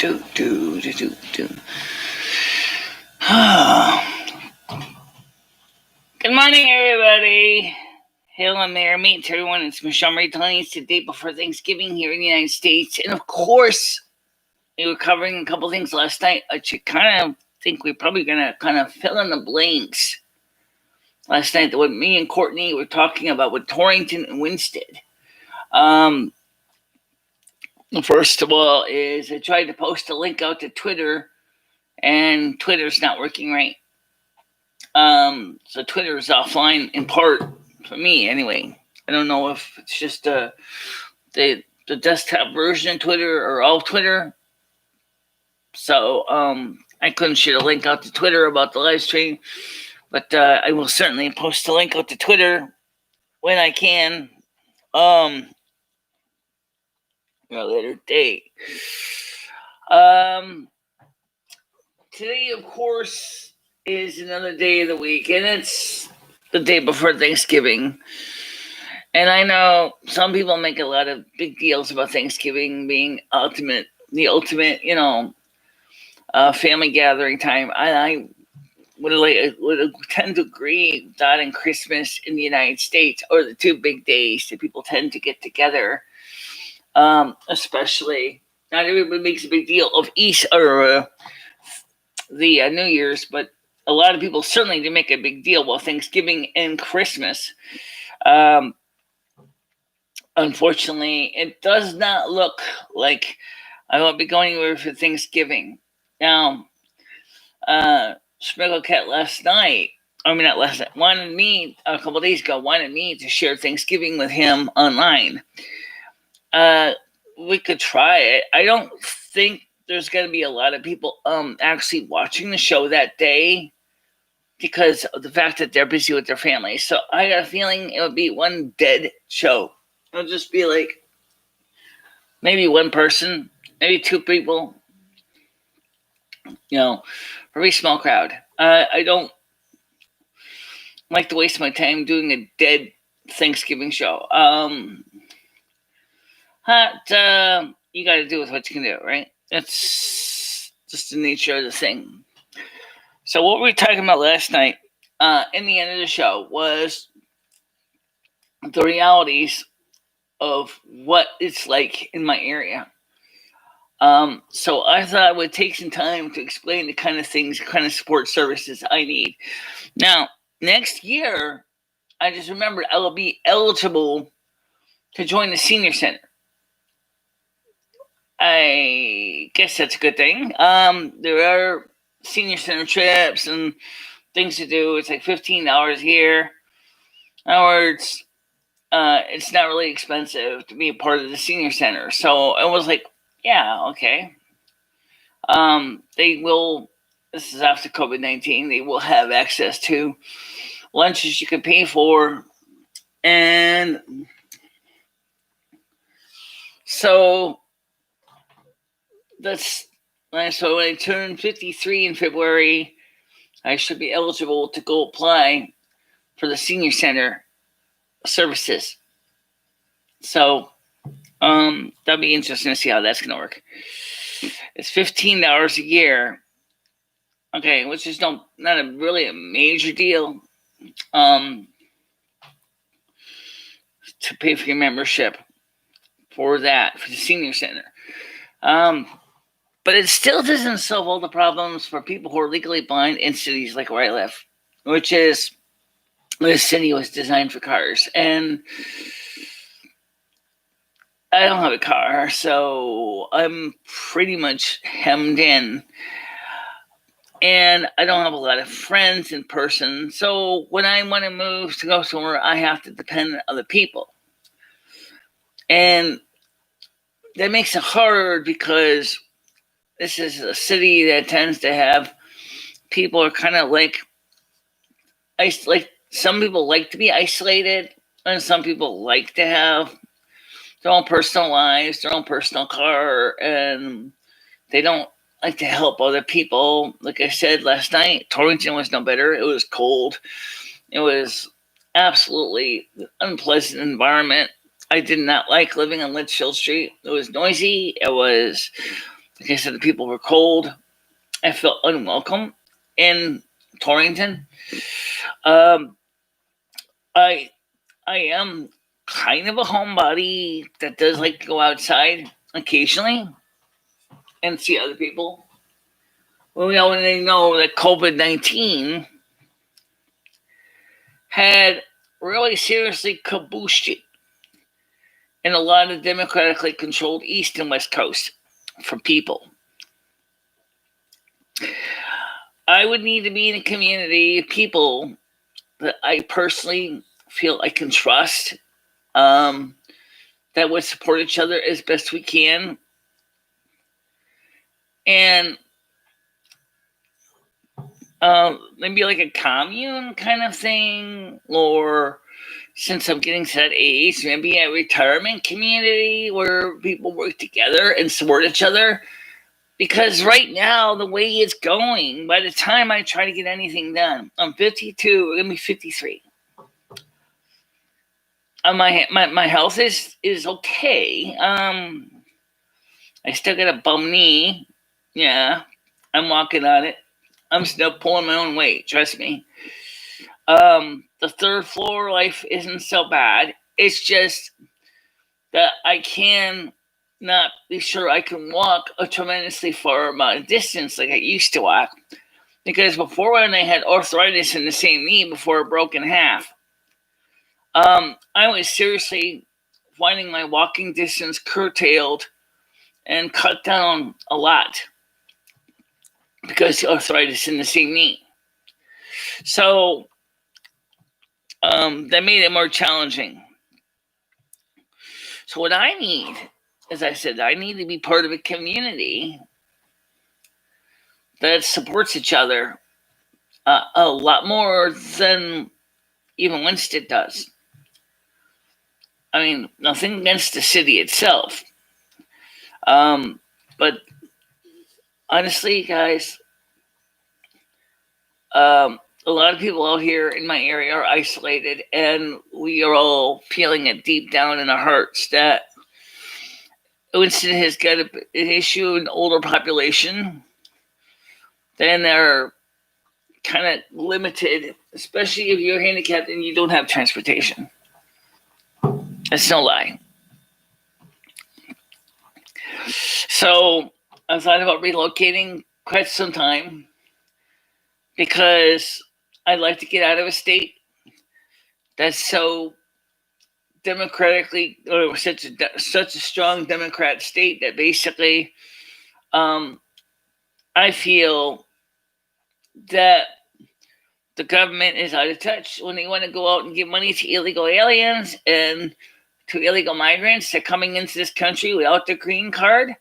Good morning, everybody. Hail and Mayor meet to everyone. It's MicheleMarieDalene. It's the day before Thanksgiving here in the United States. And of course, we were covering a couple things last night. I kind of think we're probably going to kind of fill in the blanks. Last night, what me and Courtney were talking about with Torrington and Winstead. First of all, is I tried to post a link out to Twitter, and Twitter's not working right. So Twitter is offline in part for me anyway. I don't know if it's just the desktop version of Twitter or all Twitter. So I couldn't share a link out to Twitter about the live stream, but I will certainly post a link out to Twitter when I can. A later date. Today, of course, is another day of the week, and it's the day before Thanksgiving. And I know some people make a lot of big deals about Thanksgiving being the ultimate, family gathering time. I would tend to agree with that and Christmas in the United States are the two big days that people tend to get together. Especially, not everybody makes a big deal of Easter or the New Year's, but a lot of people certainly do make a big deal about Thanksgiving and Christmas. Unfortunately, it does not look like I won't be going anywhere for Thanksgiving. Now, Sprinkle Cat a couple days ago, wanted me to share Thanksgiving with him online. We could try it. I don't think there's going to be a lot of people actually watching the show that day because of the fact that they're busy with their families. So I got a feeling it would be one dead show. It'll just be like maybe one person, maybe two people, very small crowd. I don't like to waste my time doing a dead Thanksgiving show. You got to do with what you can do, right? That's just the nature of the thing. So what we were talking about last night, in the end of the show, was the realities of what it's like in my area. So I thought I would take some time to explain the kind of things, kind of support services I need. Now, next year, I just remembered I will be eligible to join the senior center. I guess that's a good thing. There are senior center trips and things to do. It's like $15 a year. In other words, it's not really expensive to be a part of the senior center. So I was like, yeah, okay. They will, this is after COVID-19, they will have access to lunches you can pay for. And so so when I turn 53 in February, I should be eligible to go apply for the senior center services. So that'll be interesting to see how that's going to work. It's $15 a year. Okay, which is not really a major deal to pay for your membership for the senior center. But it still doesn't solve all the problems for people who are legally blind in cities like where I live, which is this city was designed for cars. And I don't have a car, so I'm pretty much hemmed in. And I don't have a lot of friends in person. So when I want to move to go somewhere, I have to depend on other people. And that makes it hard because this is a city that tends to have people are kind of like some people like to be isolated, and some people like to have their own personal lives, their own personal car, and they don't like to help other people. Like I said last night, Torrington was no better. It was cold. It was absolutely unpleasant environment. I did not like living on Litchfield Street. It was noisy. It was Like I said, the people were cold. I felt unwelcome in Torrington. I am kind of a homebody that does like to go outside occasionally and see other people. Well, we already know that COVID-19 had really seriously kabooshed it in a lot of democratically controlled East and West Coast for people. I would need to be in a community of people that I personally feel I can trust, that would support each other as best we can. And maybe like a commune kind of thing, or since I'm getting to that age, maybe a retirement community where people work together and support each other. Because right now, the way it's going, by the time I try to get anything done, I'm 52, we're going to be 53. My health is okay. I still got a bum knee. Yeah, I'm walking on it. I'm still pulling my own weight, trust me. The third floor life isn't so bad. It's just that I can not be sure I can walk a tremendously far amount of distance like I used to walk. Because before, when I had arthritis in the same knee before it broke in half, I was seriously finding my walking distance curtailed and cut down a lot because of arthritis in the same knee. So that made it more challenging. So what I need, as I said, I need to be part of a community that supports each other a lot more than even Winston does. I mean, nothing against the city itself. But honestly, guys, a lot of people out here in my area are isolated, and we are all feeling it deep down in our hearts that Winston has got an issue in older population. Then they're kind of limited, especially if you're handicapped and you don't have transportation. That's no lie. So I thought about relocating quite some time because I'd like to get out of a state that's so democratically, or such a strong Democrat state that basically I feel that the government is out of touch when they want to go out and give money to illegal aliens and to illegal migrants that are coming into this country without their green card,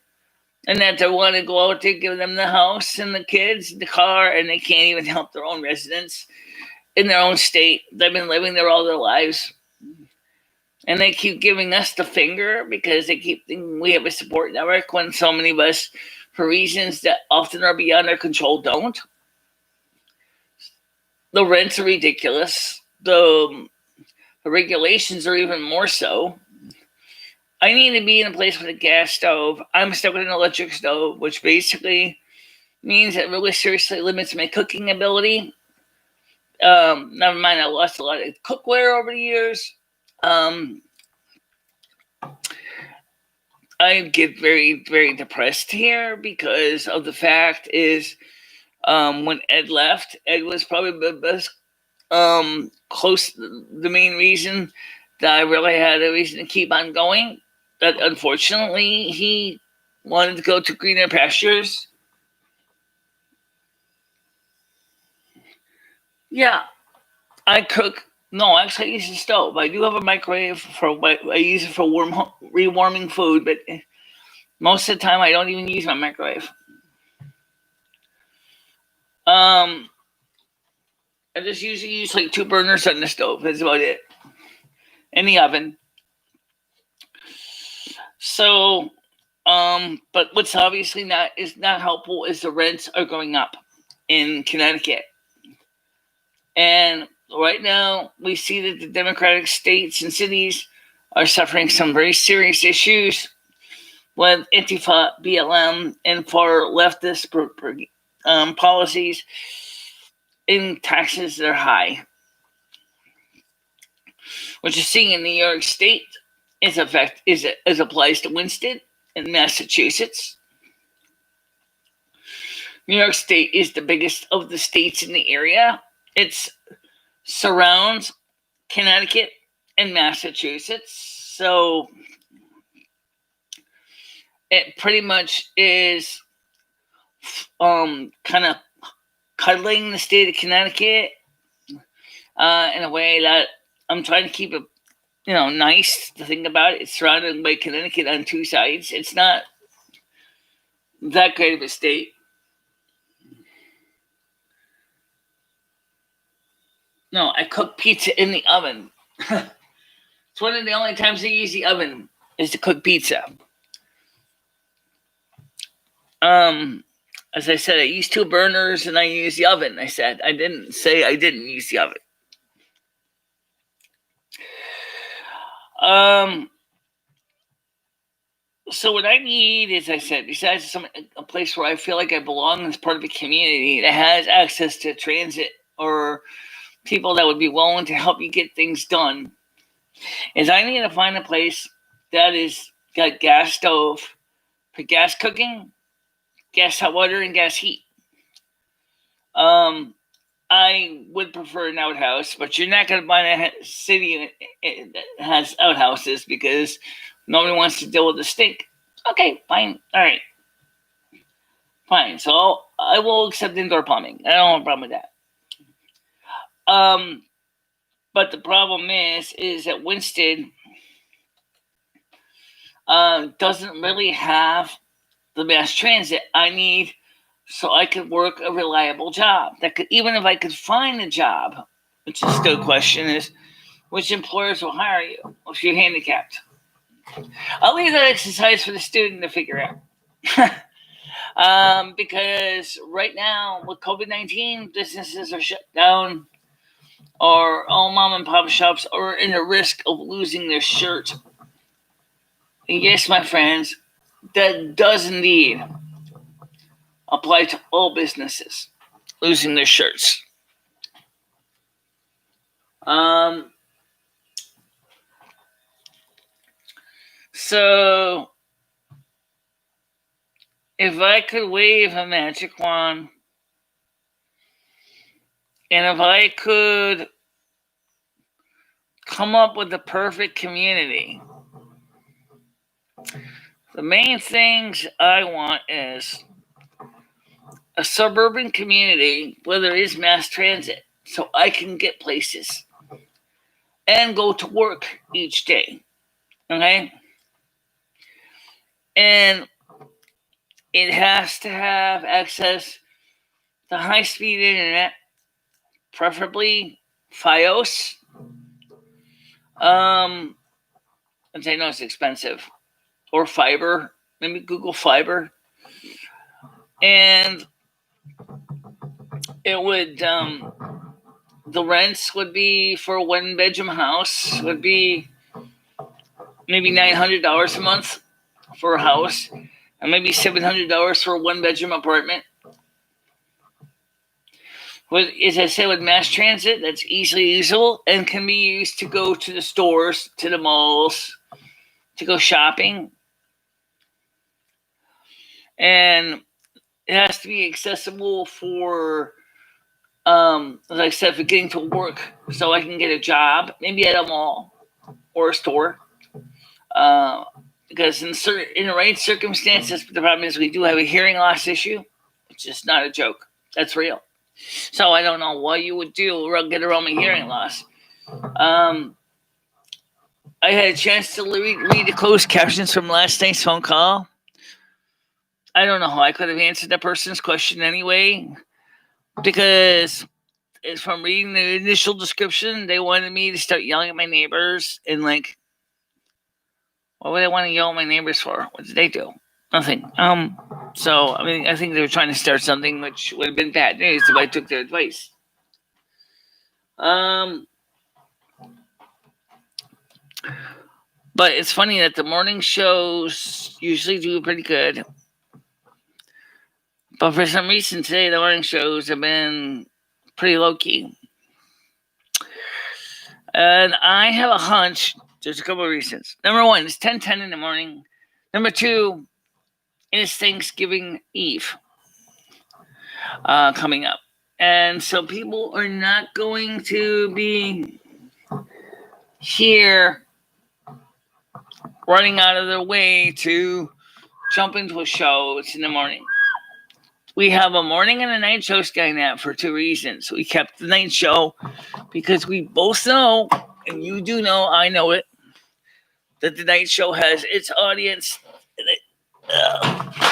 and that they want to go out there, give them the house and the kids, the car, and they can't even help their own residents in their own state. They've been living there all their lives. And they keep giving us the finger because they keep thinking we have a support network when so many of us, for reasons that often are beyond our control, don't. The rents are ridiculous. The regulations are even more so. I need to be in a place with a gas stove. I'm stuck with an electric stove, which basically means it really seriously limits my cooking ability. Never mind, I lost a lot of cookware over the years. I get very, very depressed here because of the fact is when Ed left, Ed was probably the best, the main reason that I really had a reason to keep on going. But unfortunately, he wanted to go to greener pastures. Yeah, I cook. No, actually, I use a stove. I do have a microwave I use it for rewarming food, but most of the time I don't even use my microwave. I just usually use like 2 burners on the stove. That's about it. In the oven. So, but what's obviously not helpful is the rents are going up in Connecticut. And right now we see that the Democratic states and cities are suffering some very serious issues with Antifa, BLM, and far leftist policies in taxes that are high. What you're seeing in New York State is applies to Winston and Massachusetts. New York State is the biggest of the states in the area. It surrounds Connecticut and Massachusetts. So it pretty much is kind of cuddling the state of Connecticut in a way that I'm trying to keep it, nice to think about it. It's surrounded by Connecticut on two sides. It's not that great of a state. No, I cook pizza in the oven. It's one of the only times I use the oven is to cook pizza. As I said, I use 2 burners and I use the oven. I said I didn't say I didn't use the oven. So what I need is, I said, besides a place where I feel like I belong as part of a community that has access to transit or people that would be willing to help you get things done, is I need to find a place that is got gas stove for gas cooking, gas hot water, and gas heat. I would prefer an outhouse, but you're not going to find a city that has outhouses because nobody wants to deal with the stink. Okay, fine. All right. Fine. So I will accept indoor plumbing. I don't have a problem with that. But the problem is that Winston doesn't really have the mass transit I need so I could work a reliable job. Even if I could find a job, which is still a question, is which employers will hire you if you're handicapped. I'll leave that exercise for the student to figure out. Because right now with COVID-19, businesses are shut down, or all mom and pop shops are in the risk of losing their shirt. And yes, my friends, that does indeed apply to all businesses losing their shirts. So if I could wave a magic wand, and if I could come up with the perfect community, the main things I want is a suburban community where there is mass transit so I can get places and go to work each day. Okay? And it has to have access to high-speed internet, preferably Fios. And I know it's expensive. Or fiber. Maybe Google Fiber. And it would, the rents would be for a 1-bedroom house would be maybe $900 a month for a house, and maybe $700 for a 1-bedroom apartment. As I said, with mass transit, that's easily usable and can be used to go to the stores, to the malls, to go shopping. And it has to be accessible for, as I said, for getting to work, so I can get a job, maybe at a mall or a store. Because in the right circumstances, the problem is we do have a hearing loss issue. It's just not a joke. That's real. So I don't know what you would do to get around my hearing loss. I had a chance to read the closed captions from last night's phone call. I don't know how I could have answered that person's question anyway, because from reading the initial description, they wanted me to start yelling at my neighbors, and what would I want to yell at my neighbors for? What did they do? Nothing. So, I think they were trying to start something which would have been bad news if I took their advice. But it's funny that the morning shows usually do pretty good. But for some reason today, the morning shows have been pretty low-key. And I have a hunch. There's a couple of reasons. Number one, it's 10:10 in the morning. Number two, it's Thanksgiving Eve coming up. And so people are not going to be here running out of their way to jump into a show. It's in the morning. We have a morning and a night show Skynet for two reasons. We kept the night show because we both know, and you do know, I know it, that the night show has its audience.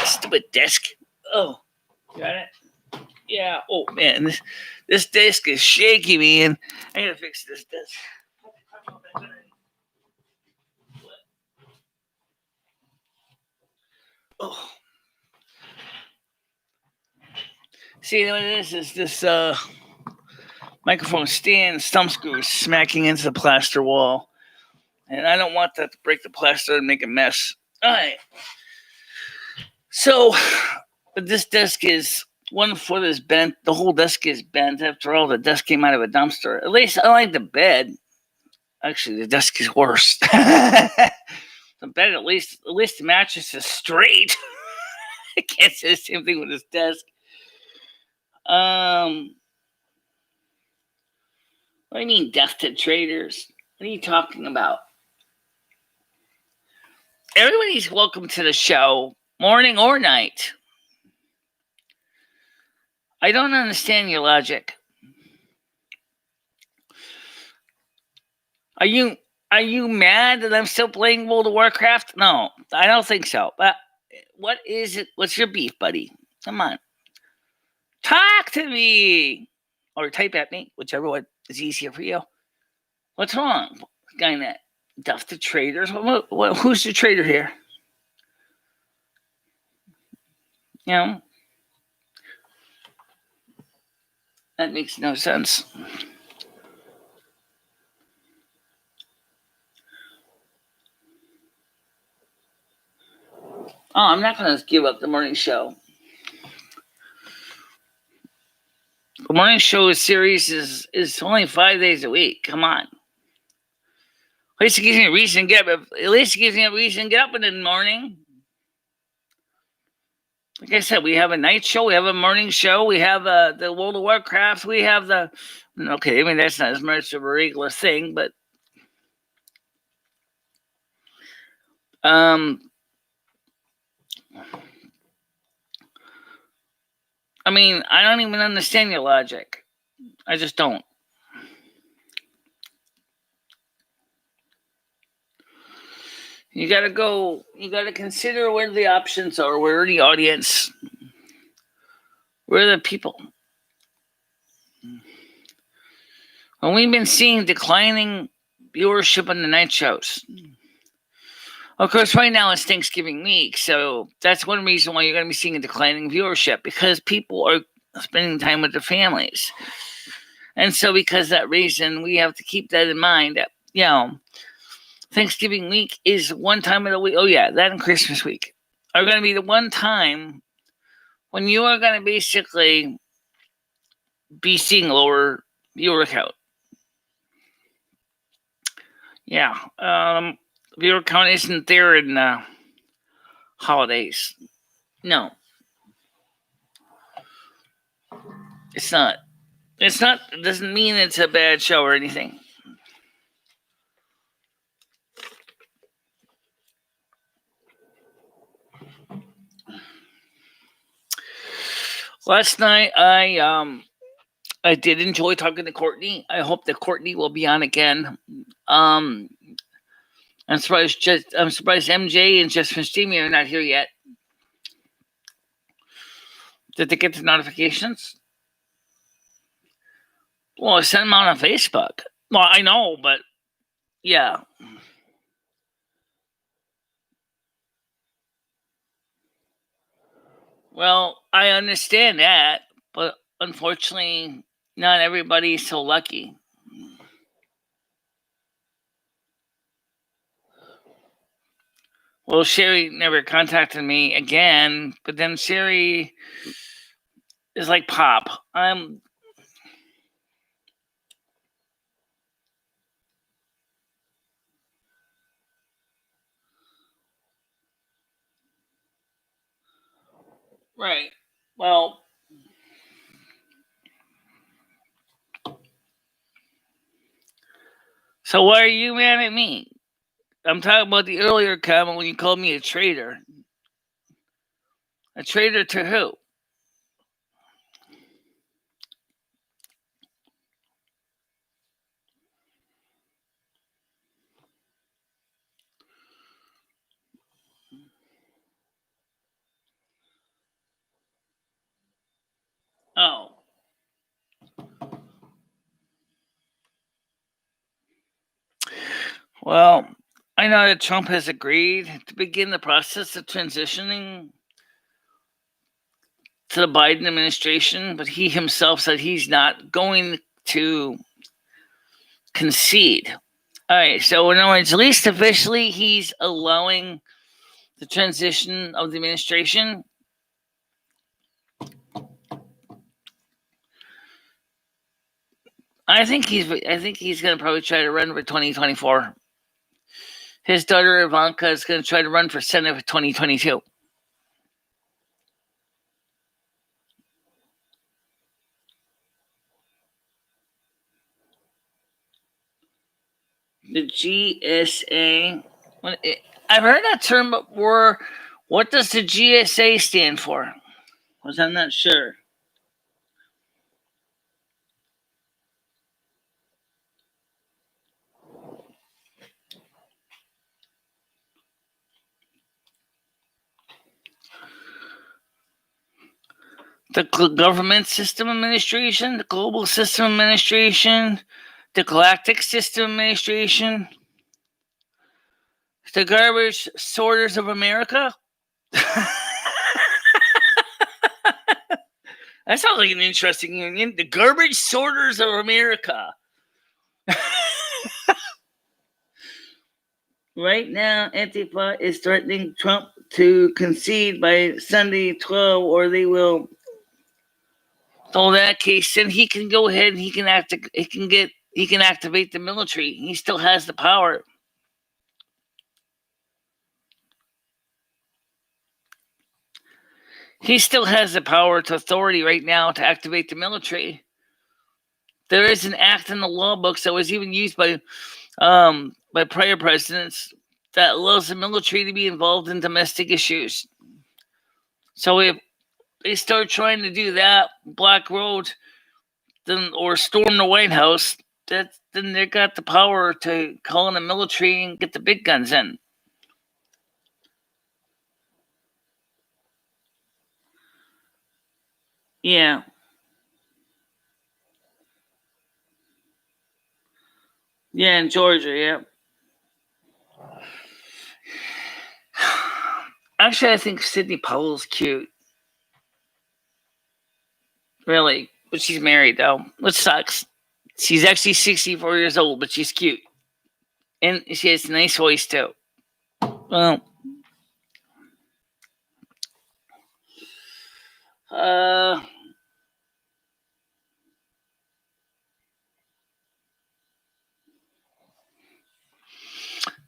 Stupid desk. Oh, got it? Yeah. Oh, man. This desk is shaky, man. I gotta fix this desk. Oh. See, what it is this microphone stand stump screw is smacking into the plaster wall. And I don't want that to break the plaster and make a mess. All right. So, but this desk is, one foot is bent. The whole desk is bent. After all, the desk came out of a dumpster. At least I like the bed. Actually, the desk is worse. The bed, at least the mattress is straight. I can't say the same thing with this desk. What do you mean, death to traders? What are you talking about? Everybody's welcome to the show, morning or night. I don't understand your logic. Are you mad that I'm still playing World of Warcraft? No, I don't think so. But what is it? What's your beef, buddy? Come on. Talk to me! Or type at me, whichever one is easier for you. What's wrong? Guy that duff the traders? Who's the trader here? You know? That makes no sense. Oh, I'm not going to give up the morning show. The morning show series is only 5 days a week. Come on. At least it gives me a reason to get up. At least it gives me a reason to get up in the morning. Like I said, we have a night show, we have a morning show, we have the World of Warcraft, we have the... Okay, I mean, that's not as much of a regular thing, but... I mean, I don't even understand your logic. I just don't. You gotta consider where the options are, where the audience, where the people. And we've been seeing declining viewership on the night shows. Of course, right now it's Thanksgiving week, so that's one reason why you're going to be seeing a declining viewership, because people are spending time with their families. And so because of that reason, we have to keep that in mind. That, you know, Thanksgiving week is one time of the week. Oh, yeah, that and Christmas week are going to be the one time when you are going to basically be seeing lower viewer count. Yeah, viewer count isn't there in holidays. No. It's not. It's not. It doesn't mean it's a bad show or anything. Last night, I did enjoy talking to Courtney. I hope that Courtney will be on again. I'm surprised MJ and Just Miss Jamie are not here yet. Did they get the notifications? Well, I sent them out on Facebook. Well, I know, but yeah. Well, I understand that, but unfortunately, not everybody's so lucky. Well, Sherry never contacted me again, but then Sherry is like Pop. Right. Well, so why are you mad at me? I'm talking about the earlier comment when you called me a traitor. A traitor to who? Oh. Well, I know that Trump has agreed to begin the process of transitioning to the Biden administration, but he himself said he's not going to concede. All right, so in other words, at least officially, he's allowing the transition of the administration. I think he's going to probably try to run for 2024. His daughter Ivanka is going to try to run for Senate for 2022. The GSA. I've heard that term before. What does the GSA stand for? Because I'm not sure. The Government System Administration, the Global System Administration, the Galactic System Administration, the Garbage Sorters of America. That sounds like an interesting union. The Garbage Sorters of America. Right now, Antifa is threatening Trump to concede by Sunday 12, or they will. So in that case, then he can go ahead and he can activate the military. He still has the power. He still has the power to authority right now to activate the military. There is an act in the law books that was even used by prior presidents that allows the military to be involved in domestic issues. So if they start trying to do that, block roads, then or storm the White House, then they got the power to call in the military and get the big guns in. Yeah. Yeah, in Georgia, yeah. Actually, I think Sidney Powell's cute. Really. But she's married, though, which sucks. She's actually 64 years old, but she's cute. And she has a nice voice, too. Well,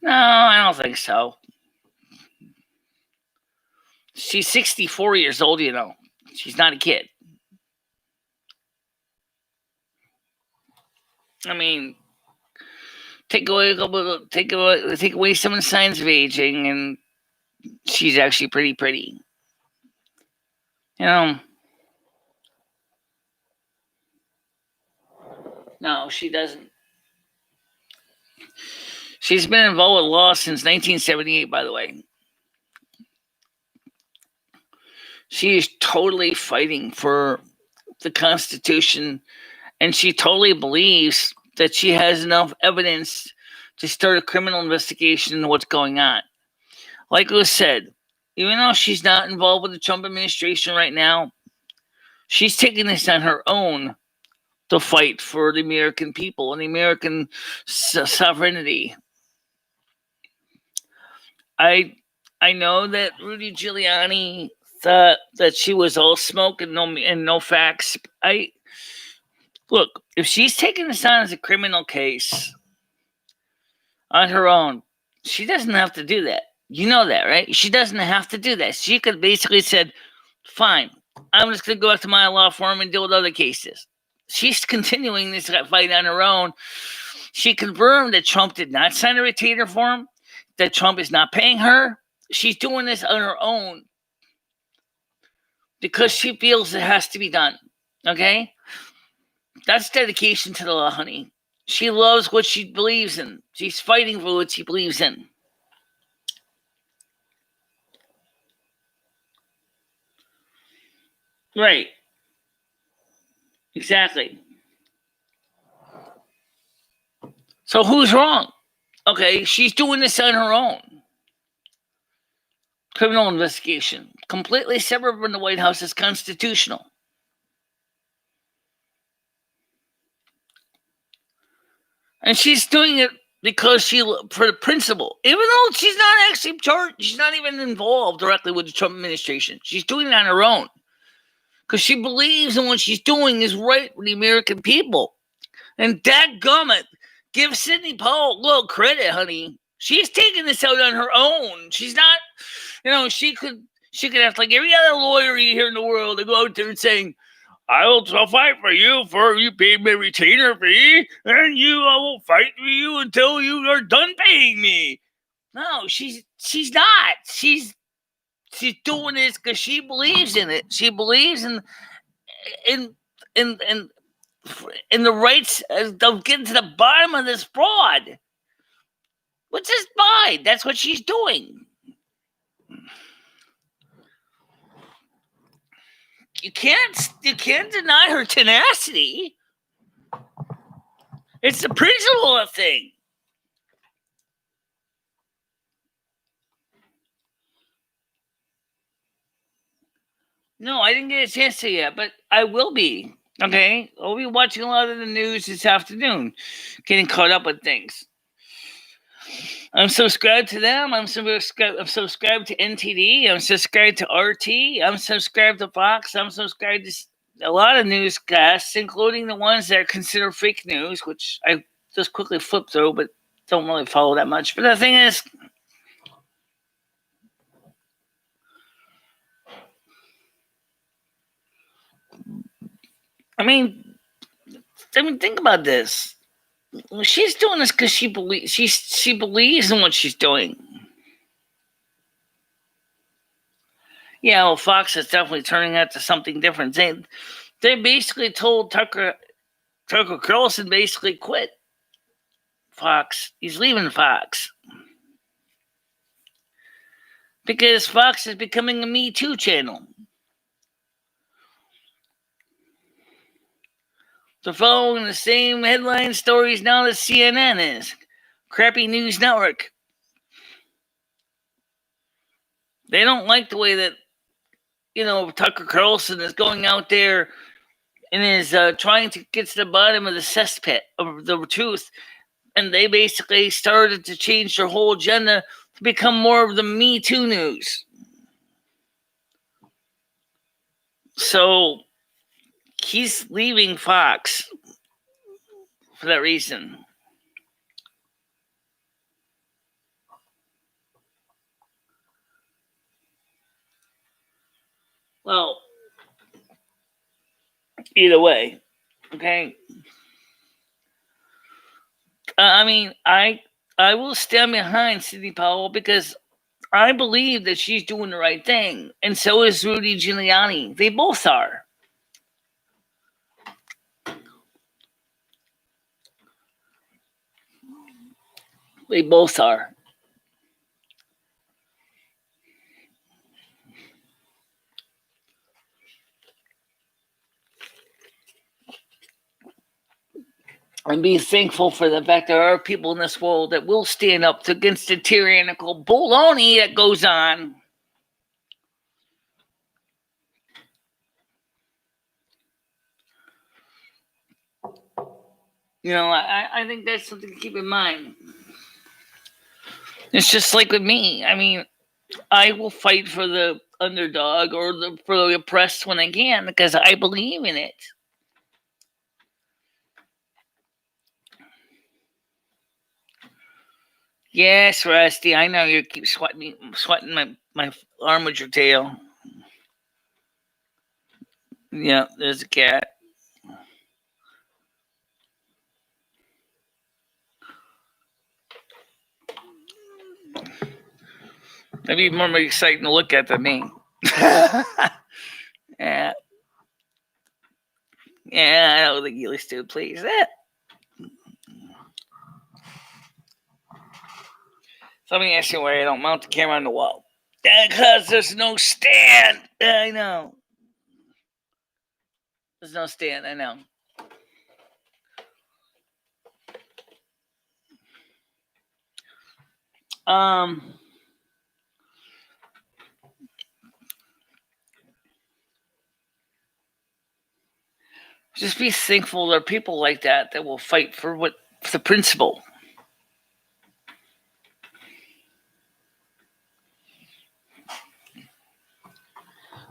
no, I don't think so. She's 64 years old, you know. She's not a kid. I mean, take away some of the signs of aging, and she's actually pretty pretty. You know. No, she doesn't. She's been involved with law since 1978, by the way. She is totally fighting for the Constitution, and she totally believes that she has enough evidence to start a criminal investigation into what's going on. Like was said, even though she's not involved with the Trump administration right now, she's taking this on her own to fight for the American people and the American sovereignty. I I know that Rudy Giuliani thought that she was all smoke and no facts. Look, if she's taking this on as a criminal case on her own, she doesn't have to do that. You know that, right? She doesn't have to do that. She could basically said, "Fine, I'm just going to go back to my law firm and deal with other cases." She's continuing this fight on her own. She confirmed that Trump did not sign a retainer form, that Trump is not paying her. She's doing this on her own because she feels it has to be done. Okay? That's dedication to the law, honey. She loves what she believes in. She's fighting for what she believes in. Right. Exactly. So who's wrong? Okay, she's doing this on her own. Criminal investigation. Completely separate from the White House is constitutional. And she's doing it because for the principle. Even though she's not actually charged, she's not even involved directly with the Trump administration. She's doing it on her own. Because she believes in what she's doing is right for the American people. And dadgummit, give Sidney Powell a little credit, honey. She's taking this out on her own. She's not, she could act like every other lawyer you hear in the world to go out there and saying, I'll fight for you pay me a retainer fee, and I will fight for you until you are done paying me. No, she's not. She's doing this because she believes in it. She believes in the rights of getting to the bottom of this fraud. What's this by? That's what she's doing. You can't deny her tenacity. It's the principle of thing. No, I didn't get a chance to yet, but I will be. Okay, I'll be watching a lot of the news this afternoon, getting caught up with things. I'm subscribed to them. I'm subscribed to NTD. I'm subscribed to RT. I'm subscribed to Fox. I'm subscribed to a lot of newscasts, including the ones that are considered fake news, which I just quickly flip through, but don't really follow that much. But the thing is, I mean, think about this. She's doing this because she believes in what she's doing. Yeah, well, Fox is definitely turning out to something different. They basically told Tucker Carlson basically quit Fox. He's leaving Fox because Fox is becoming a Me Too channel. They're following the same headline stories now that CNN is. Crappy news network. They don't like the way that, Tucker Carlson is going out there and is trying to get to the bottom of the cesspit of the truth. And they basically started to change their whole agenda to become more of the Me Too news. So he's leaving Fox for that reason. Well, either way, okay. I will stand behind Sidney Powell because I believe that she's doing the right thing, and so is Rudy Giuliani. They both are. They both are. And be thankful for the fact there are people in this world that will stand up against the tyrannical baloney that goes on. I think that's something to keep in mind. It's just like with me. I mean, I will fight for the underdog or for the oppressed when I can because I believe in it. Yes, Rusty, I know you keep sweating my arm with your tail. Yeah, there's a cat. That'd be more exciting to look at than me. Yeah. Yeah, I don't think Yule Stew please that. So let me ask you why I don't mount the camera on the wall. Because there's no stand. I know. There's no stand, I know. Just be thankful there are people like that will fight for the principle.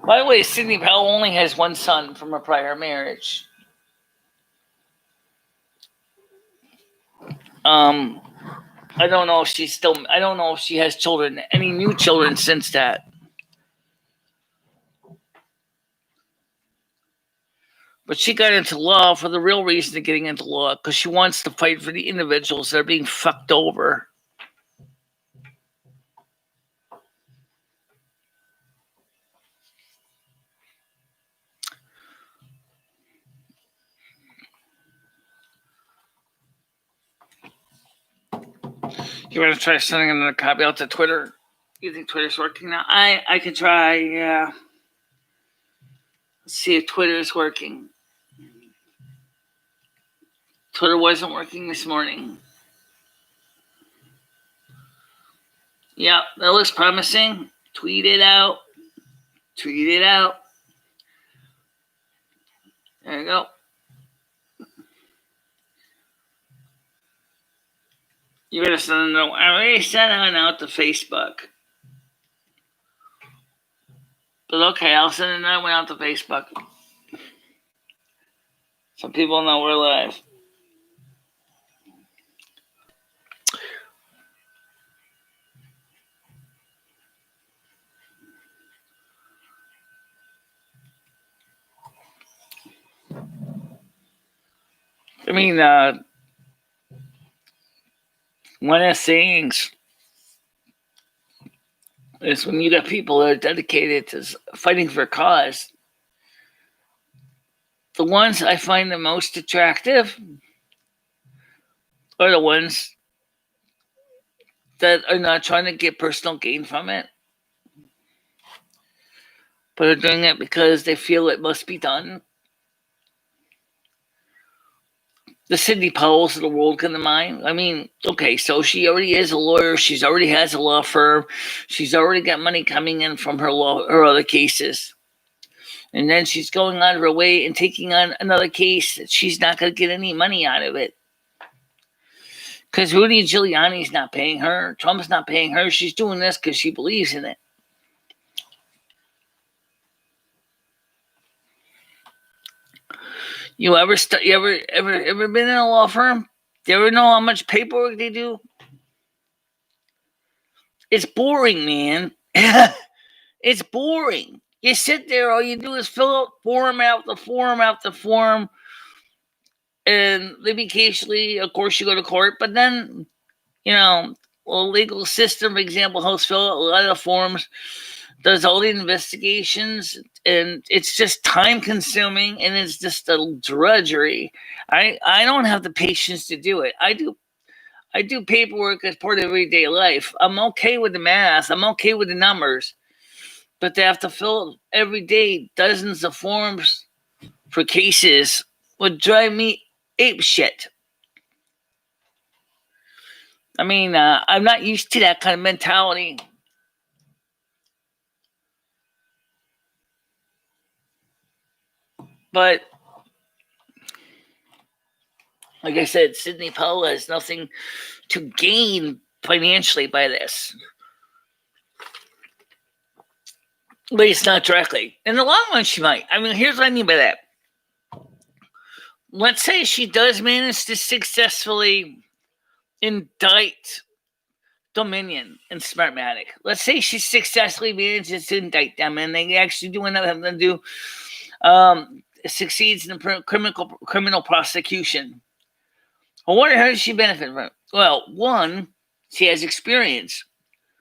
By the way, Sidney Powell only has one son from a prior marriage. I don't know if she has children, any new children since that. But she got into law for the real reason of getting into law, because she wants to fight for the individuals that are being fucked over. You want to try sending another copy out to Twitter? You think Twitter's working now? I can try, yeah. Let's see if Twitter's working. Twitter wasn't working this morning. Yeah, that looks promising. Tweet it out. Tweet it out. There you go. You're going to send it out. I already sent it out to Facebook. But okay, I'll send another one out to Facebook. So people know we're live. I mean, one of the things is when you got people that are dedicated to fighting for a cause, the ones I find the most attractive are the ones that are not trying to get personal gain from it, but are doing it because they feel it must be done. The Sidney Powells of the world come to mind. I mean, okay, so she already is a lawyer. She's already has a law firm. She's already got money coming in from her other cases. And then she's going out of her way and taking on another case that she's not going to get any money out of it. Because Rudy Giuliani's not paying her. Trump's not paying her. She's doing this because she believes in it. You ever been in a law firm? Do you ever know how much paperwork they do? It's boring, man. It's boring. You sit there, all you do is fill out form after form after form. And maybe occasionally, of course, you go to court. But then, legal system, for example, helps fill out a lot of forms, does all the investigations, and it's just time consuming, and it's just a drudgery. I don't have the patience to do it. I do paperwork as part of everyday life. I'm okay with the math. I'm okay with the numbers. But to have to fill every day dozens of forms for cases would drive me ape shit. I mean, I'm not used to that kind of mentality. But like I said, Sidney Powell has nothing to gain financially by this. But it's not directly. In the long run, she might. I mean, here's what I mean by that. Let's say she does manage to successfully indict Dominion and Smartmatic. Let's say she successfully manages to indict them, and they actually do end up having to do succeeds in criminal prosecution. Well, what does she benefit from? Well, one, she has experience,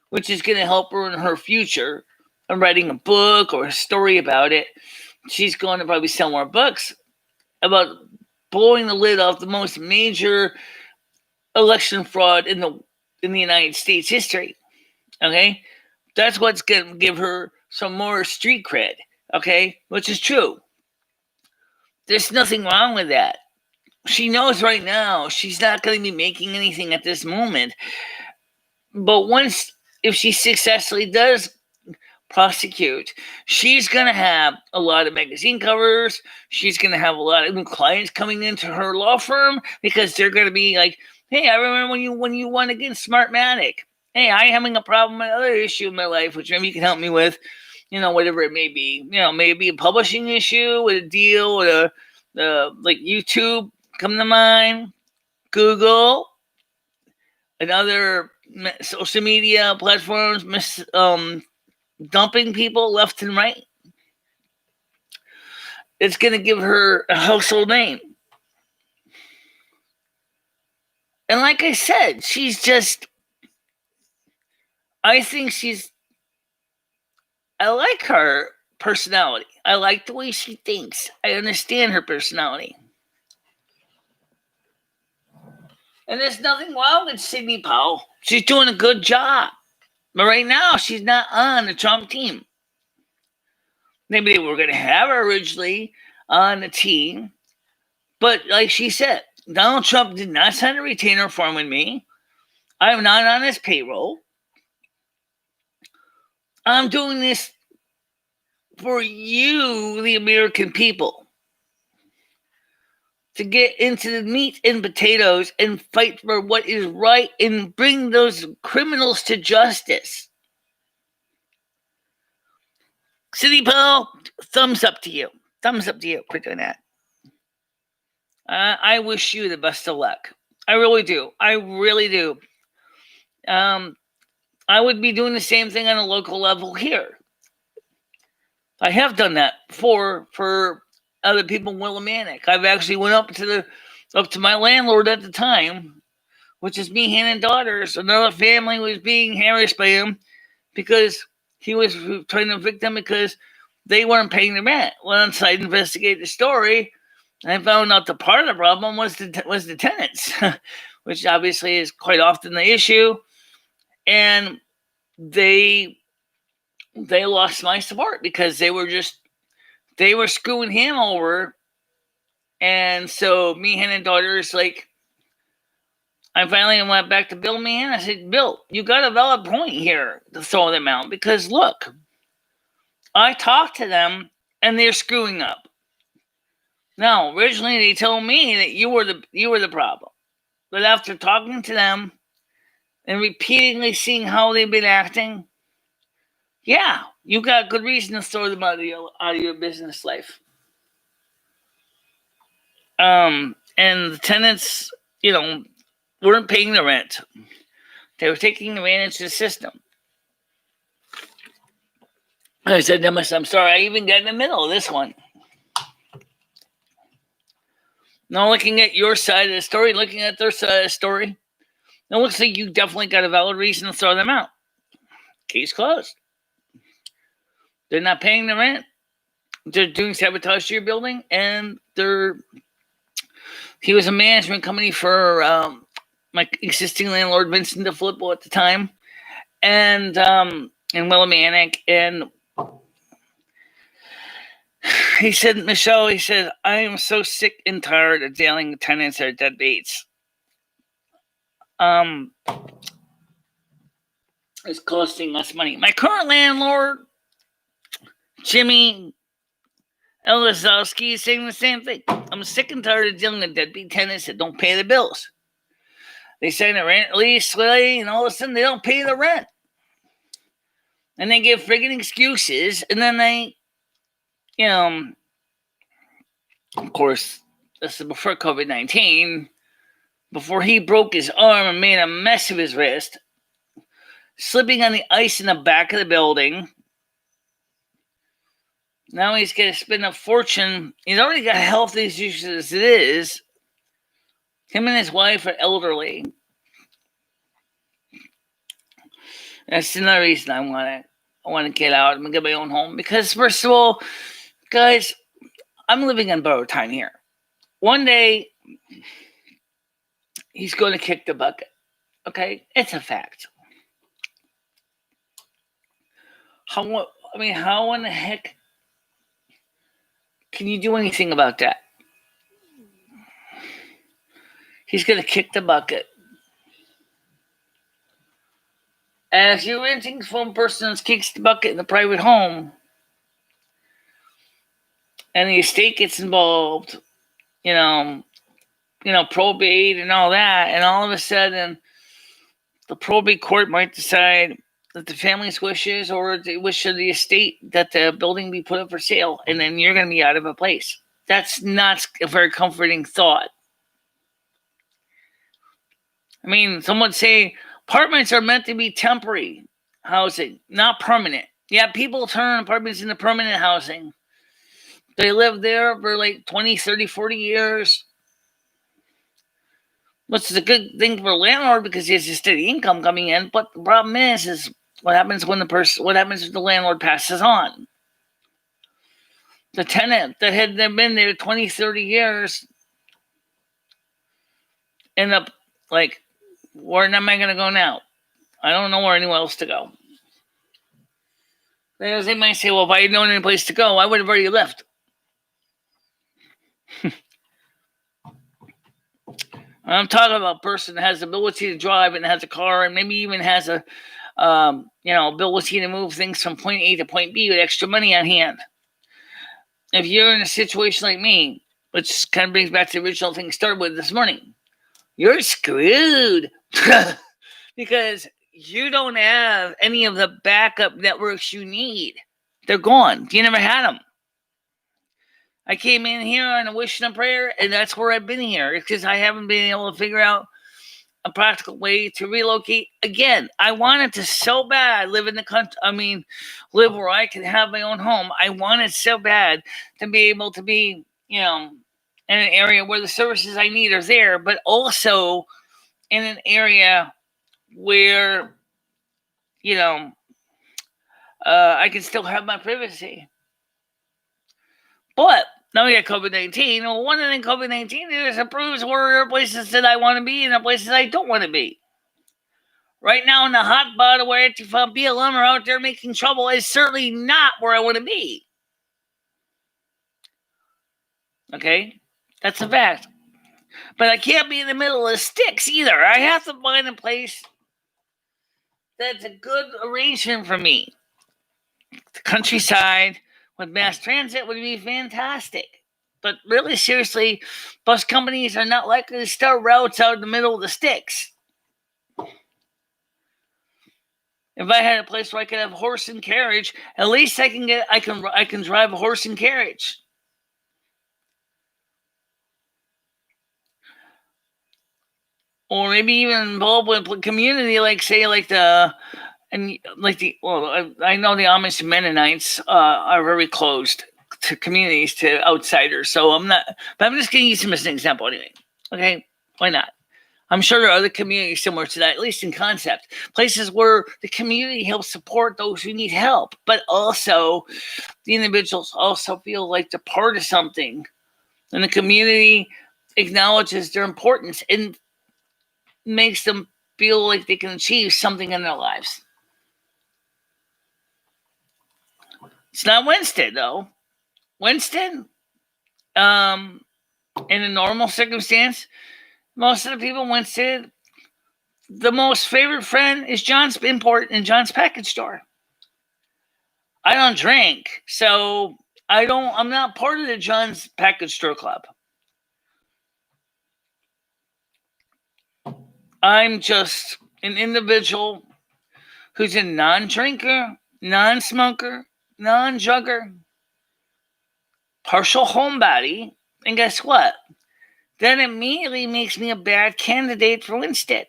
which is going to help her in her future. I'm writing a book or a story about it. She's going to probably sell more books about blowing the lid off the most major election fraud in the United States history. Okay, that's what's going to give her some more street cred. Okay, which is true. There's nothing wrong with that. She knows right now she's not going to be making anything at this moment. But if she successfully does prosecute, she's going to have a lot of magazine covers. She's going to have a lot of new clients coming into her law firm because they're going to be like, hey, I remember when you won against Smartmatic. Hey, I'm having a problem with another issue in my life, which maybe you can help me with, whatever it may be. Maybe a publishing issue with a deal with like YouTube come to mind, Google, and other social media platforms dumping people left and right. It's going to give her a household name. And like I said, I like her personality. I like the way she thinks. I understand her personality. And there's nothing wrong with Sidney Powell. She's doing a good job. But right now, she's not on the Trump team. Maybe they were going to have her originally on the team. But like she said, Donald Trump did not sign a retainer form with me. I'm not on his payroll. I'm doing this for you, the American people, to get into the meat and potatoes and fight for what is right and bring those criminals to justice. City Powell, thumbs up to you. Thumbs up to you for doing that. I wish you the best of luck. I really do. I really do. I would be doing the same thing on a local level here. I have done that for other people in Willimantic. I've actually went up to my landlord at the time, which is me, Hannah and daughters. Another family was being harassed by him because he was trying to evict them because they weren't paying the rent. Once I investigated the story, I found out the part of the problem was the tenants, which obviously is quite often the issue, and they lost my support because they were screwing him over. And so me, Hannah, and daughters, like, I finally went back to Bill Meehan. I said, Bill, you got a valid point here to throw them out because look, I talked to them and they're screwing up. Now, originally they told me that you were the problem, but after talking to them and repeatedly seeing how they've been acting, yeah, you got good reason to throw them out of your business life. And the tenants, weren't paying the rent. They were taking advantage of the system. I said to myself, I'm sorry, I even got in the middle of this one. Now looking at your side of the story, looking at their side of the story, it looks like you definitely got a valid reason to throw them out. Case closed. They're not paying the rent. They're doing sabotage to your building, and he was a management company for my existing landlord, Vincent DeFilippo, at the time, and in Willimantic, and he said, Michelle, I am so sick and tired of dealing with tenants that are deadbeats. It's costing us money. My current landlord, Jimmy Elizowski, is saying the same thing. I'm sick and tired of dealing with deadbeat tenants that don't pay the bills. They sign a rent lease, and all of a sudden they don't pay the rent. And they give friggin' excuses, and then they, of course, this is before COVID-19, before he broke his arm and made a mess of his wrist, slipping on the ice in the back of the building. Now he's going to spend a fortune. He's already got health issues as it is. Him and his wife are elderly. That's another reason I want to get out. I'm going to get my own home. Because, first of all, guys, I'm living in borrowed time here. One day, he's going to kick the bucket. Okay? It's a fact. How in the heck can you do anything about that? He's going to kick the bucket. And if you're renting from a person that kicks the bucket in a private home, and the estate gets involved, probate and all that, and all of a sudden, the probate court might decide that the family's wishes or the wish of the estate that the building be put up for sale, and then you're going to be out of a place. That's not a very comforting thought. I mean, some would say apartments are meant to be temporary housing, not permanent. Yeah, people turn apartments into permanent housing. They live there for like 20, 30, 40 years. Which is a good thing for a landlord because he has a steady income coming in. But the problem is what happens if the landlord passes on? The tenant that had been there 20, 30 years end up like, where am I going to go now? I don't know where anywhere else to go. They might say, well, if I had known any place to go, I would have already left. I'm talking about a person that has the ability to drive and has a car and maybe even has a ability to move things from point A to point B with extra money on hand. If you're in a situation like me, which kind of brings back to the original thing I started with this morning, you're screwed because you don't have any of the backup networks you need. They're gone. You never had them. I came in here on a wish and a prayer, and that's where I've been here. It's because I haven't been able to figure out a practical way to relocate. Again, I wanted to so bad live in the country. Live where I could have my own home. I wanted so bad to be able to be, in an area where the services I need are there, but also in an area where, I can still have my privacy. But now we got COVID-19. Well, one thing COVID-19 is it proves where there are places that I want to be and there are places I don't want to be. Right now in the hot bottom where if BLM are out there making trouble is certainly not where I want to be. Okay? That's a fact. But I can't be in the middle of the sticks either. I have to find a place that's a good arrangement for me. The countryside with mass transit would be fantastic. But really, seriously, bus companies are not likely to start routes out in the middle of the sticks. If I had a place where I could have horse and carriage, at least I can drive a horse and carriage. Or maybe even involved with a community I know the Amish Mennonites are very closed to communities, to outsiders. So I'm just going to use them as an example anyway. Okay, why not? I'm sure there are other communities similar to that, at least in concept. Places where the community helps support those who need help, but also the individuals also feel like they're part of something. And the community acknowledges their importance and makes them feel like they can achieve something in their lives. It's not Winston, though. Winston, in a normal circumstance, most of the people in Winston, the most favorite friend is John's Import and John's Package Store. I don't drink, so I'm not part of the John's Package Store Club. I'm just an individual who's a non-drinker non-smoker, non-drugger, partial homebody, and guess what? That immediately makes me a bad candidate for Winston.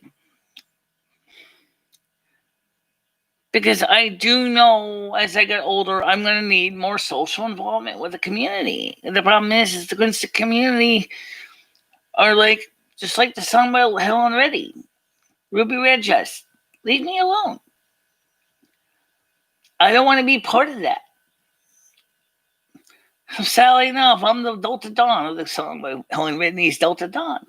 Because I do know as I get older, I'm going to need more social involvement with the community. And the problem is the Winston community are like, just like the song by Helen Reddy, Ruby Red Dress, leave me alone. I don't want to be part of that. Sadly enough, I'm the Delta Dawn of the song by Helen Reddy's Delta Dawn.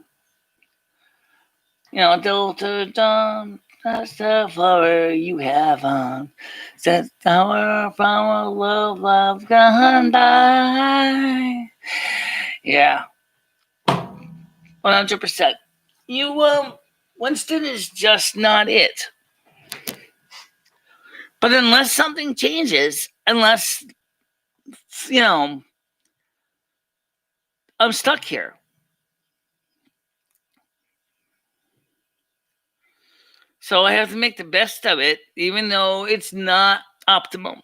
Delta Dawn, that's the flower you have on. Since our love, love gone by. Yeah, 100%. Winston is just not it. But unless something changes, unless, I'm stuck here. So I have to make the best of it, even though it's not optimum.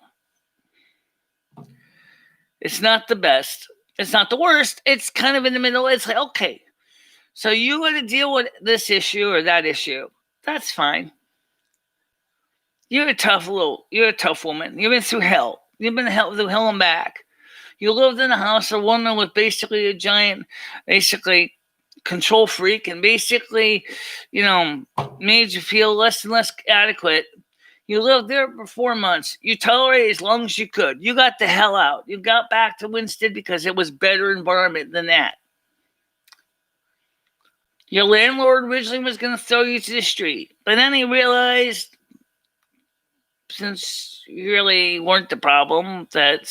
It's not the best. It's not the worst. It's kind of in the middle. It's like, okay, so you got to deal with this issue or that issue. That's fine. You're a tough woman. You've been through hell. You've been through hell and back. You lived in a house, a woman with basically a giant, control freak, and basically, made you feel less and less adequate. You lived there for 4 months. You tolerated as long as you could. You got the hell out. You got back to Winston because it was better environment than that. Your landlord originally was going to throw you to the street, but then he realized, since you really weren't the problem, that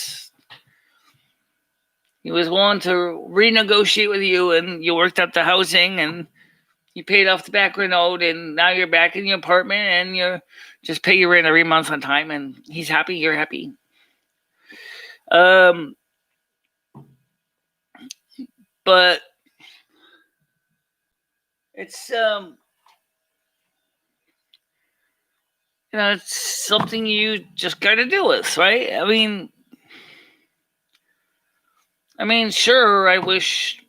he was willing to renegotiate with you, and you worked up the housing, and you paid off the back note, and now you're back in your apartment, and you just pay your rent every month on time, and he's happy, you're happy. But it's it's something you just got to deal with, right? I mean, sure, I wish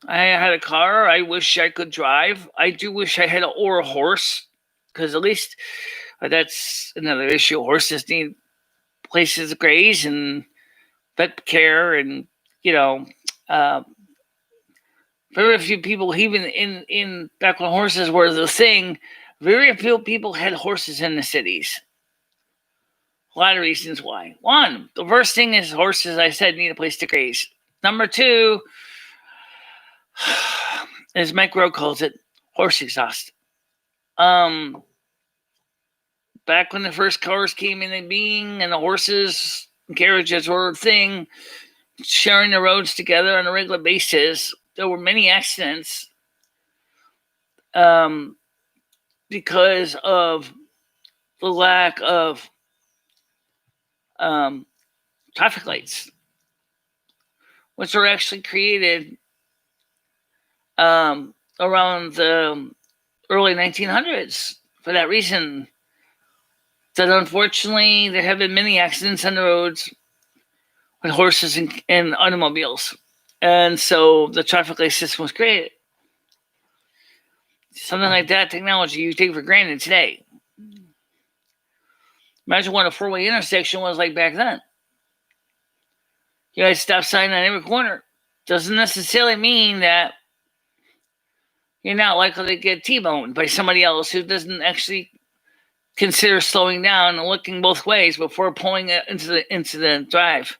I had a car. I wish I could drive. I do wish I had a horse, because at least that's another issue. Horses need places to graze and vet care, and very few people, even in back when horses were the thing, very few people had horses in the cities. A lot of reasons why. One, the first thing is horses, I said, need a place to graze. Number two, as Mike Rowe calls it, horse exhaust. Back when the first cars came into being and the horses and carriages were a thing, sharing the roads together on a regular basis, there were many accidents because of the lack of traffic lights, which were actually created around the early 1900s for that reason. That unfortunately there have been many accidents on the roads with horses and automobiles, and so the traffic light system was created. Something like that technology you take for granted today. Imagine what a four-way intersection was like back then. You had a stop sign on every corner. Doesn't necessarily mean that you're not likely to get T-boned by somebody else who doesn't actually consider slowing down and looking both ways before pulling it into the drive.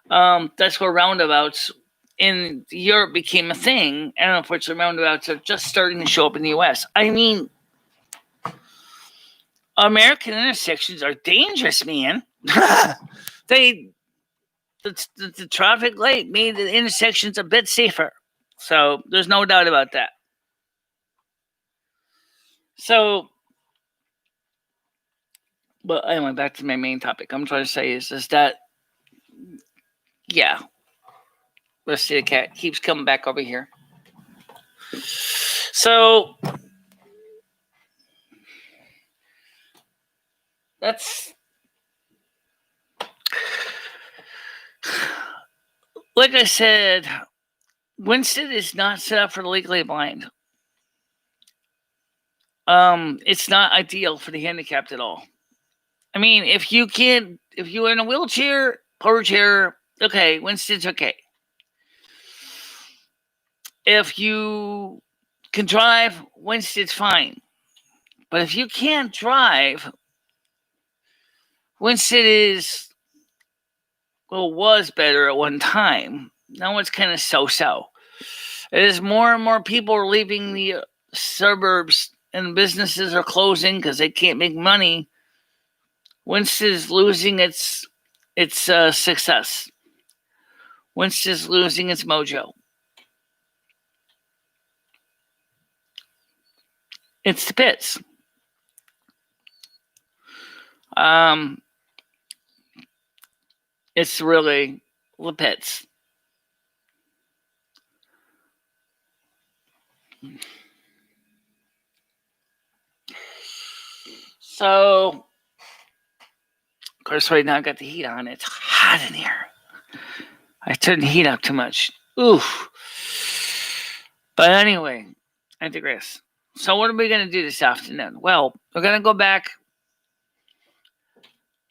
That's where roundabouts in Europe became a thing, and unfortunately roundabouts are just starting to show up in the U.S. I mean, American intersections are dangerous, man. The traffic light made the intersections a bit safer, so there's no doubt about that. So, but anyway, back to my main topic. I'm trying to say is that, yeah. Let's see, the cat keeps coming back over here. So, That's like I said, Winston is not set up for the legally blind. It's not ideal for the handicapped at all. I mean, if you're in a wheelchair, power chair, okay, Winston's okay. If you can drive, Winston's fine. But if you can't drive, Winston was better at one time. Now it's kind of so-so. As more and more people are leaving the suburbs and businesses are closing because they can't make money, Winston's losing its success. Winston's losing its mojo. It's the pits. It's really the pits. So, of course, right now I got the heat on. It's hot in here. I turned the heat up too much. Oof. But anyway, I digress. So what are we going to do this afternoon? Well, we're going to go back.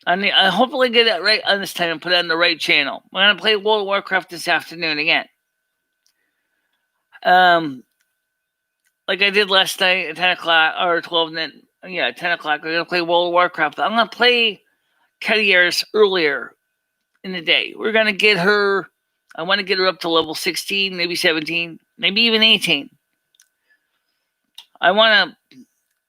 I hopefully get it right on this time and put it on the right channel. We're going to play World of Warcraft this afternoon again. Like I did last night at 10 o'clock or 12, 10 o'clock. We're going to play World of Warcraft. I'm going to play Kettiers earlier in the day. We're going to get her. I want to get her up to level 16, maybe 17, maybe even 18. I'm going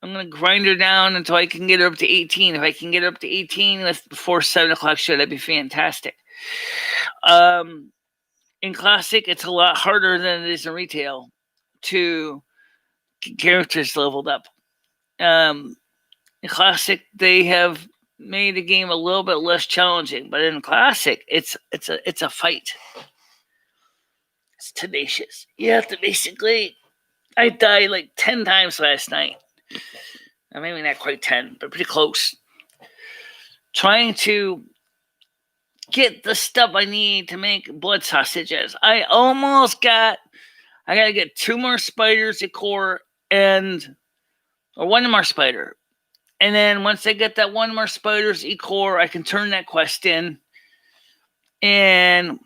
to grind her down until I can get her up to 18. If I can get her up to 18 before 7 o'clock show, that'd be fantastic. In Classic, it's a lot harder than it is in retail to get characters leveled up. In Classic, they have made the game a little bit less challenging, but in Classic, it's a fight. It's tenacious. You have to basically. I died like 10 times last night. Maybe not quite 10, but pretty close. Trying to get the stuff I need to make blood sausages. I got to get 2 more spiders at core or 1 more spider. And then once I get that 1 more spiders at core, I can turn that quest in. And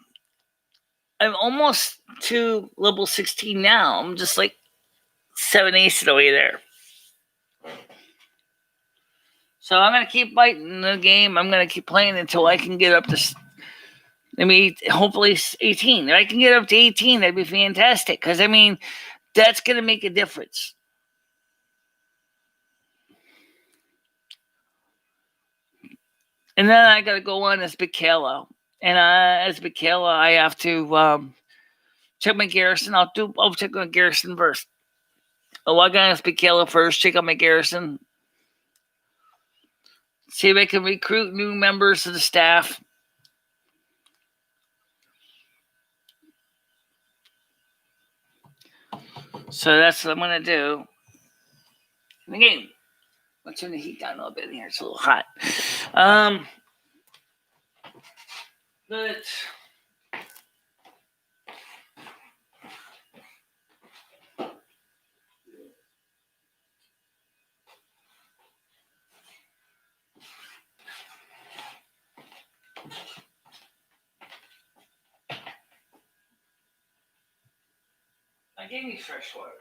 I'm almost to level 16 now. I'm just like 7/8 of the way there. So I'm going to keep fighting the game. I'm going to keep playing until I can get up to, hopefully 18. If I can get up to 18, that'd be fantastic. Because, that's going to make a difference. And then I got to go on as Michele. And as Michele, I have to check my garrison. I'll check my garrison first. I'll log on as Michele first, check out my garrison. See if I can recruit new members of the staff. So that's what I'm going to do. In the game. Let's turn the heat down a little bit in here. It's a little hot. But I gave you fresh water.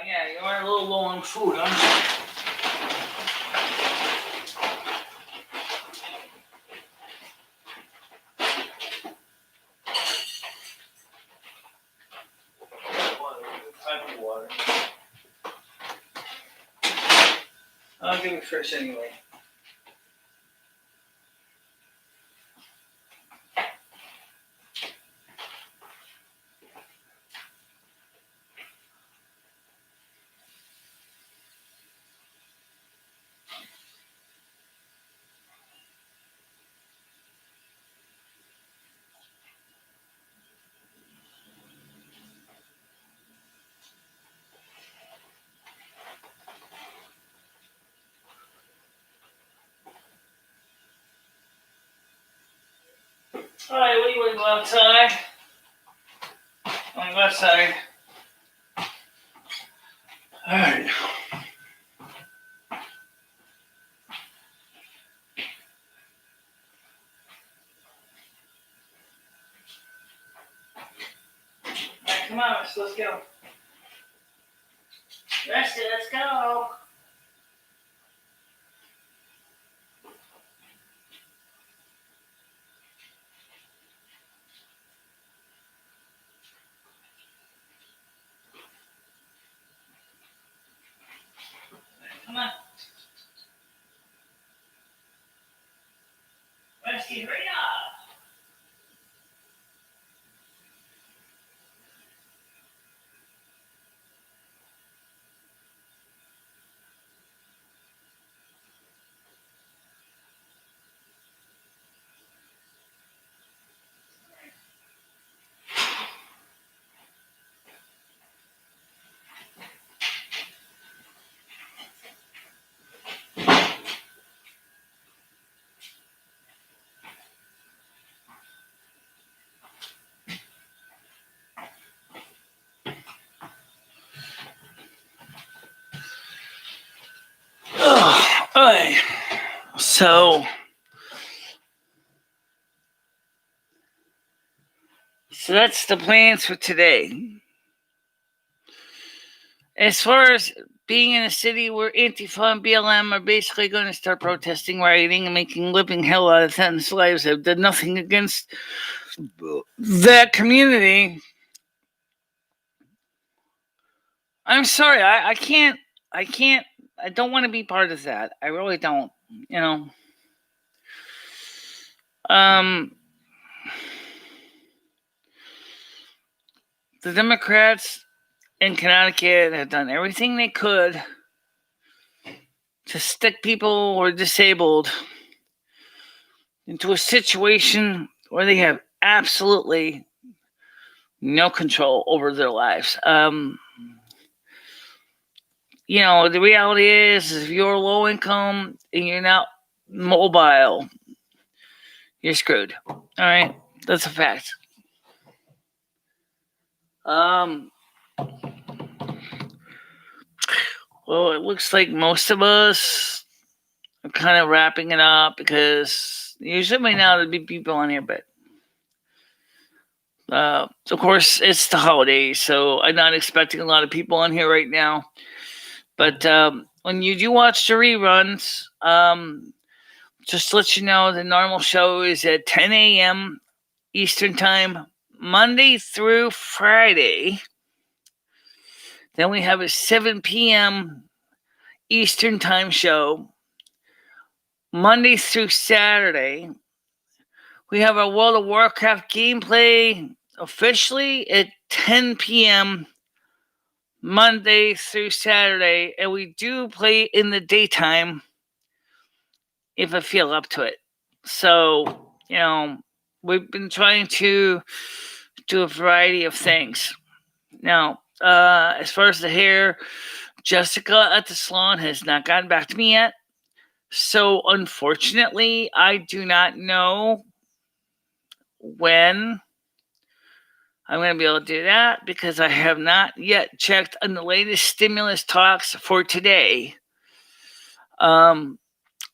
Yeah, you are a little low on food, aren't you? Water. I'll give it fresh anyway. Alright, what do you want to go outside? I want to go outside. Alright. Alright, come on, let's go. Rusty, let's go. Come on. Rusty, hurry up. Alright. So that's the plans for today. As far as being in a city where Antifa and BLM are basically going to start protesting, rioting, and making living hell out of thousands of lives, have done nothing against that community. I'm sorry, I can't, I don't want to be part of that. I really don't, The Democrats in Connecticut have done everything they could to stick people who are disabled into a situation where they have absolutely no control over their lives. The reality is if you're low income and you're not mobile, you're screwed. All right, that's a fact. Well, it looks like most of us are kind of wrapping it up because usually by now there'd be people on here, but of course it's the holidays, so I'm not expecting a lot of people on here right now. But when you do watch the reruns, just to let you know, the normal show is at 10 a.m. Eastern Time, Monday through Friday. Then we have a 7 p.m. Eastern Time show, Monday through Saturday. We have our World of Warcraft gameplay officially at 10 p.m. Monday through Saturday, and we do play in the daytime if I feel up to it. So, we've been trying to do a variety of things. Now, as far as the hair, Jessica at the salon has not gotten back to me yet. So, unfortunately, I do not know when I'm going to be able to do that because I have not yet checked on the latest stimulus talks for today. All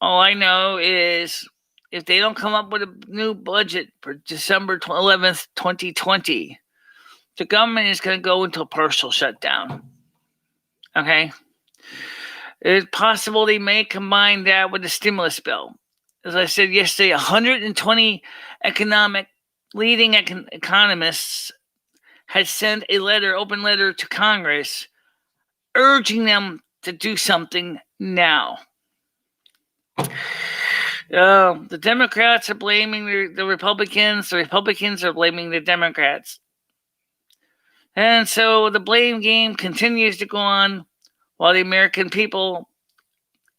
I know is if they don't come up with a new budget for December 11th, 2020, the government is going to go into a partial shutdown. Okay? It's possible they may combine that with the stimulus bill. As I said yesterday, 120 leading economists had sent a open letter to Congress urging them to do something now. The Democrats are blaming the Republicans. The Republicans are blaming the Democrats. And so the blame game continues to go on while the American people,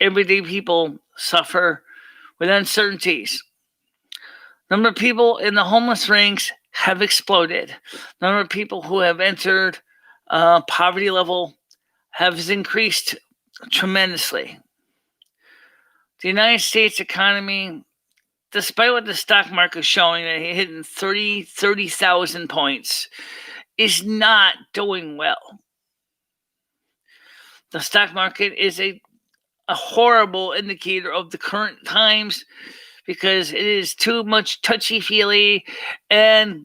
everyday people, suffer with uncertainties. Number of people in the homeless ranks have exploded. Number of people who have entered poverty level has increased tremendously. The United States economy despite what the stock market is showing, that he hitting 30,000 points, is not doing well. The stock market is a horrible indicator of the current times because it is too much touchy-feely, and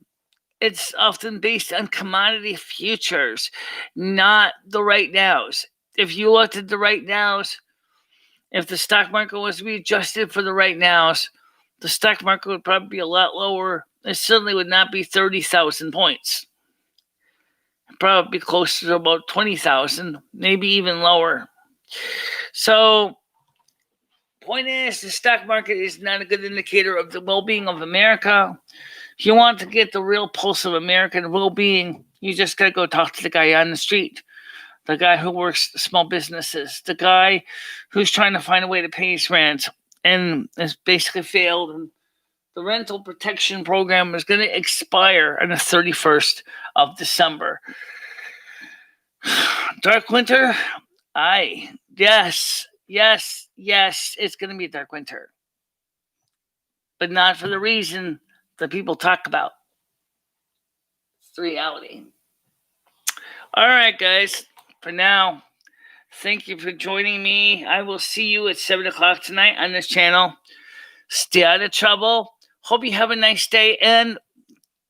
it's often based on commodity futures, not the right nows. If you looked at the right nows, if the stock market was to be adjusted for the right nows, the stock market would probably be a lot lower. It certainly would not be 30,000 points. It'd probably be closer to about 20,000, maybe even lower. So, point is, the stock market is not a good indicator of the well-being of America. If you want to get the real pulse of American well-being, you just got to go talk to the guy on the street, the guy who works small businesses, the guy who's trying to find a way to pay his rent and has basically failed. And the rental protection program is going to expire on the 31st of December. Dark winter? Yes, it's going to be a dark winter. But not for the reason that people talk about. It's the reality. All right, guys. For now, thank you for joining me. I will see you at 7 o'clock tonight on this channel. Stay out of trouble. Hope you have a nice day. And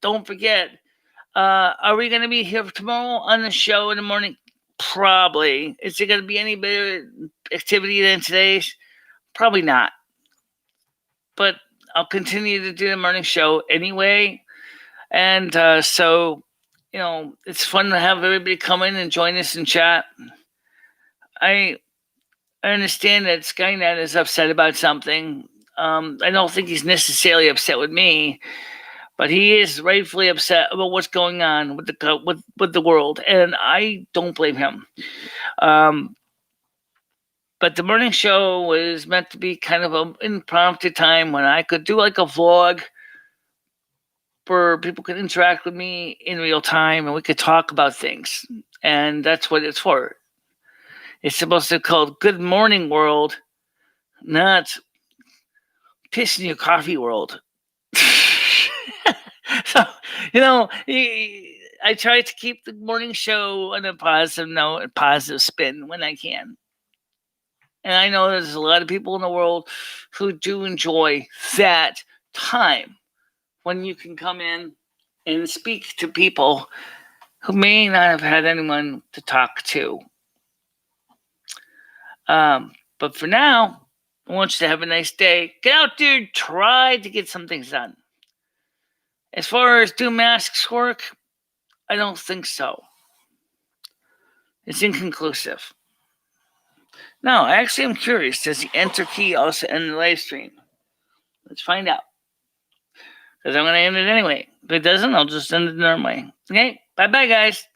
don't forget, are we going to be here tomorrow on the show in the morning? Probably. Is it going to be any better activity than today's? Probably not. But I'll continue to do the morning show anyway. And so, it's fun to have everybody come in and join us and chat. I understand that Skynet is upset about something. I don't think he's necessarily upset with me, but he is rightfully upset about what's going on with the world, and I don't blame him. But the morning show was meant to be kind of an impromptu time when I could do like a vlog where people could interact with me in real time and we could talk about things. And that's what it's for. It's supposed to be called Good Morning World, not Piss in Your Coffee World. So, I try to keep the morning show on a positive note, a positive spin when I can. And I know there's a lot of people in the world who do enjoy that time when you can come in and speak to people who may not have had anyone to talk to. But for now, I want you to have a nice day. Get out there, try to get some things done. As far as do masks work, I don't think so. It's inconclusive. No, actually, I'm curious. Does the enter key also end the live stream? Let's find out. Because I'm going to end it anyway. If it doesn't, I'll just end it normally. Okay? Bye-bye, guys.